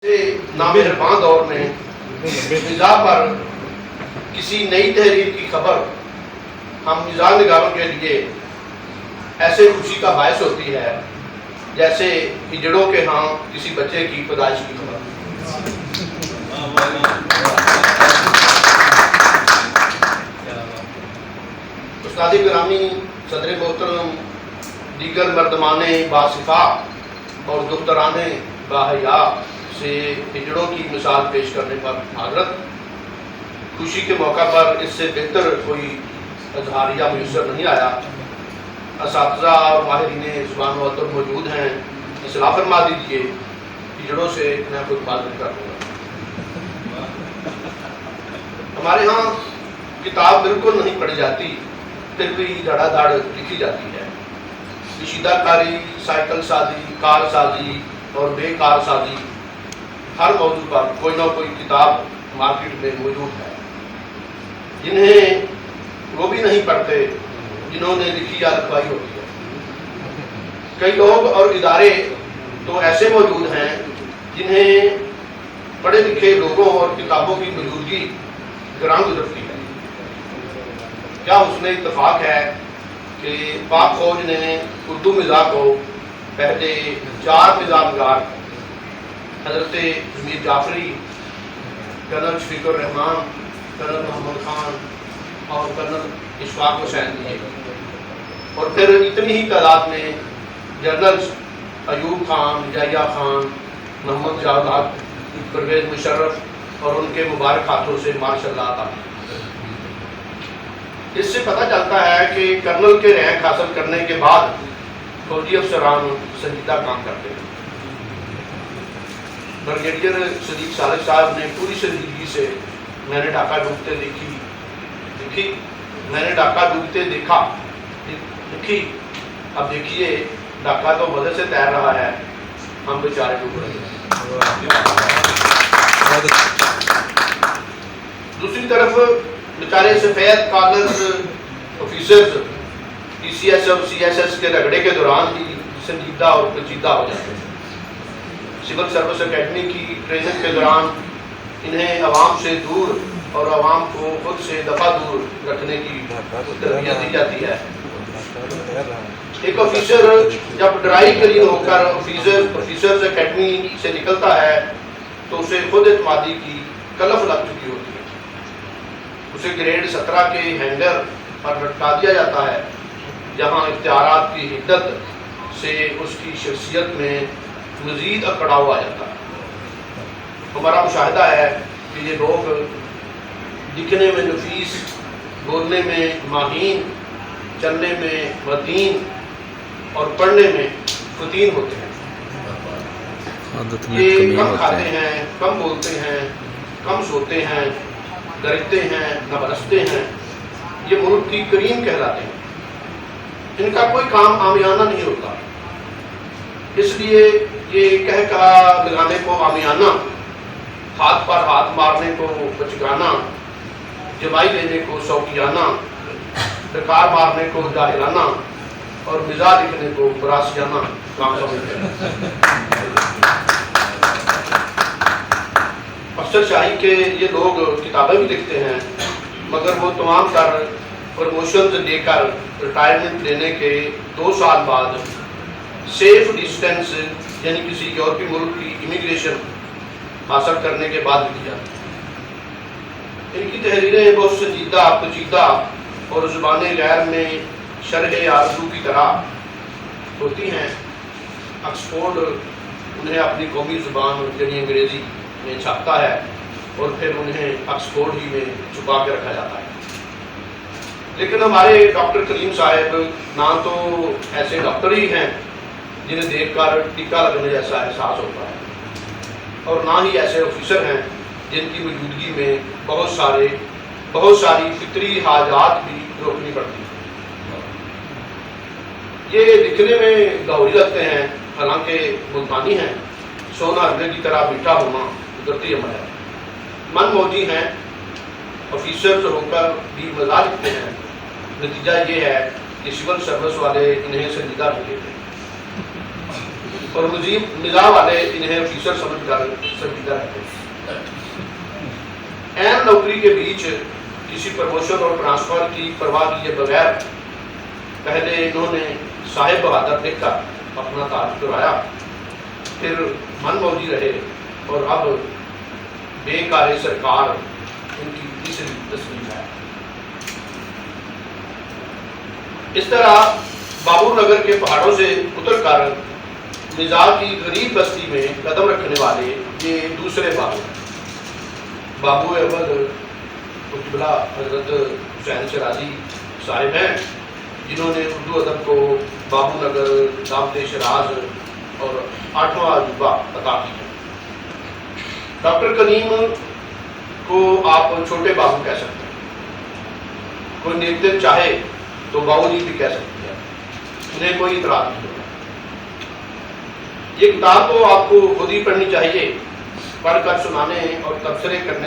سے نامہربان دور میں فضا پر کسی نئی تحریر کی خبر ہم مزاج نگاروں کے لیے ایسے خوشی کا باعث ہوتی ہے جیسے ہجڑوں کے ہاں کسی بچے کی پیدائش کی خبر۔ استاد گرامی، صدر محترم، دیگر مردمان باصفا اور دختران باحیا سے ہجڑوں کی مثال پیش کرنے پر حضرت خوشی کے موقع پر اس سے بہتر کوئی اظہاریہ میسر نہیں آیا۔ اساتذہ اور ماہرین زبان و ادب موجود ہیں، اصلاح فرما دیجیے، ہجڑوں سے میں خود بات نہیں کر دوں گا۔ ہمارے ہاں کتاب بالکل نہیں پڑھی جاتی، پھر بھی دھڑا دھڑ لکھی جاتی ہے۔ کشیدہ کاری، سائیکل سازی، کار سازی اور بے کار سازی، ہر موضوع پر کوئی نہ کوئی کتاب مارکیٹ میں موجود ہے۔ جنہیں وہ بھی نہیں پڑھتے جنہوں نے لکھی یا لکھوائی ہوتی ہے۔ کئی لوگ اور ادارے تو ایسے موجود ہیں جنہیں پڑھے لکھے لوگوں اور کتابوں کی موجودگی گراں گزرتی ہے۔ کیا حسن اتفاق ہے کہ پاک فوج نے اردو مزاح کو پہلے 4 مزاح نگار حضرت ضمیر جعفری، کرنل شفیق الرحمان، کرنل محمد خان اور کرنل اشفاق حسین دیے، اور پھر اتنی ہی تعداد میں جنرل ایوب خان، یحییٰ خان، محمد جاوید، پرویز مشرف اور ان کے مبارک ہاتھوں سے ماشاء اللہ تعالی۔ اس سے پتہ چلتا ہے کہ کرنل کے رینک حاصل کرنے کے بعد فوجی افسران سنجیدہ کام کرتے ہیں۔ بریگیڈیئر صدیق صالح صاحب نے پوری سنجیدگی سے میں نے ڈھاکہ ڈوبتے دیکھی، میں نے ڈھاکہ ڈوبتے دیکھا لکھی۔ اب دیکھیے ڈھاکہ تو مدد سے تیر رہا ہے، ہم بیچارے ڈوب رہے ہیں۔ دوسری طرف بیچارے سفید کالرز آفیسرز پی سی ایس اور سی ایس ایس کے رگڑے کے دوران ہی سنجیدہ اور پیچیدہ ہو جاتے ہیں۔ سول سروس اکیڈمی کی ٹریننگ کے دوران انہیں عوام سے دور اور عوام کو خود سے دفعہ دور رکھنے کی تربیت دی جاتی ہے۔ ایک آفیسر جب ڈرائی کلین ہو کر آفیسرز اکیڈمی سے نکلتا ہے تو اسے خود اعتمادی کی کلف لگ چکی ہوتی ہے۔ اسے گریڈ 17 کے ہینگر پر لٹکا دیا جاتا ہے، جہاں اختیارات کی حدت سے اس کی شخصیت میں مزید اکڑاؤ آ جاتا ہے۔ ہمارا مشاہدہ ہے کہ یہ لوگ دکھنے میں نفیس، بولنے میں ماہین، چلنے میں متین اور پڑھنے میں فتین ہوتے ہیں۔ یہ کم کھاتے ہیں، کم بولتے ہیں، کم سوتے ہیں، گرجتے ہیں، نہ برستے ہیں۔ یہ ملک کی کریم کہلاتے ہیں۔ ان کا کوئی کام عامیانہ نہیں ہوتا، اس لیے یہ کہہ کہا لگانے کو عامیانہ، ہاتھ پر ہاتھ مارنے کو بچگانہ، جمائی لینے کو شوقیانہ، ڈکار مارنے کو جاہلانہ اور مزاح لکھنے کو براسیانہ کام سمجھتے ہیں۔ افسر شاہی کے یہ لوگ کتابیں بھی لکھتے ہیں، مگر وہ تمام کر پروموشنز لے کر ریٹائرمنٹ لینے کے 2 سال بعد سیف ڈسٹینس یعنی کسی یورپی ملک کی امیگریشن حاصل کرنے کے بعد لکھی جاتی ہیں۔ ان کی تحریریں بہت سنجیدہ، پیچیدہ اور زبان غیر میں شرح آرزو کی طرح ہوتی ہیں۔ آکسفورڈ انہیں اپنی قومی زبان یعنی انگریزی میں چھاپتا ہے اور پھر انہیں آکسفورڈ ہی میں چھپا کے رکھا جاتا ہے۔ لیکن ہمارے ڈاکٹر کلیم صاحب نہ تو ایسے ڈاکٹر ہی ہیں جنہیں دیکھ کر ٹیکہ لگنے جیسا احساس ہوتا ہے، اور نہ ہی ایسے آفیسر ہیں جن کی موجودگی میں بہت ساری فطری حاجات بھی روکنی پڑتی ہیں۔ یہ دکھنے میں لاہوری لگتے ہیں، حالانکہ ملتانی ہیں۔ سونا ہرنے کی طرح میٹھا ہونا قدرتی عمل ہے۔ من موجی ہیں، آفیسرز ہو کر بھی مزاح لکھتے ہیں۔ نتیجہ یہ ہے کہ سول سروس والے انہیں سنجیدہ نہیں لیتے۔ اور نظام والے انہیں آفیسر سمجھ کر سنجیدہ رہتے ہیں۔ اہم نوکری کے بیچ کسی پروموشن اور ٹرانسفر کی پرواہ کیے بغیر پہلے انہوں نے صاحب بہادر لکھ کر اپنا تاج کروایا، پھر من موجی رہے اور اب بے کار سرکار ان کی تیسری تصویر ہے۔ اس طرح بابور نگر کے پہاڑوں سے اتر کر مزاج کی غریب بستی میں قدم رکھنے والے یہ دوسرے بابو ہیں۔ بابو احمد قطبلہ حضرت حسین شرازی صاحب ہیں، جنہوں نے اردو ادب کو بابو نگر، دعوت شراز اور 8واں عجوبہ عطا کیا۔ ڈاکٹر کلیم کو آپ چھوٹے بابو کہہ سکتے ہیں، کوئی نیک دل چاہے تو بابو جی بھی کہہ سکتے ہیں، انہیں کوئی اعتراض نہیں ہوگا۔ یہ کتاب تو آپ کو خود ہی پڑھنی چاہیے، پڑھ کر سنانے اور تبصرے کرنے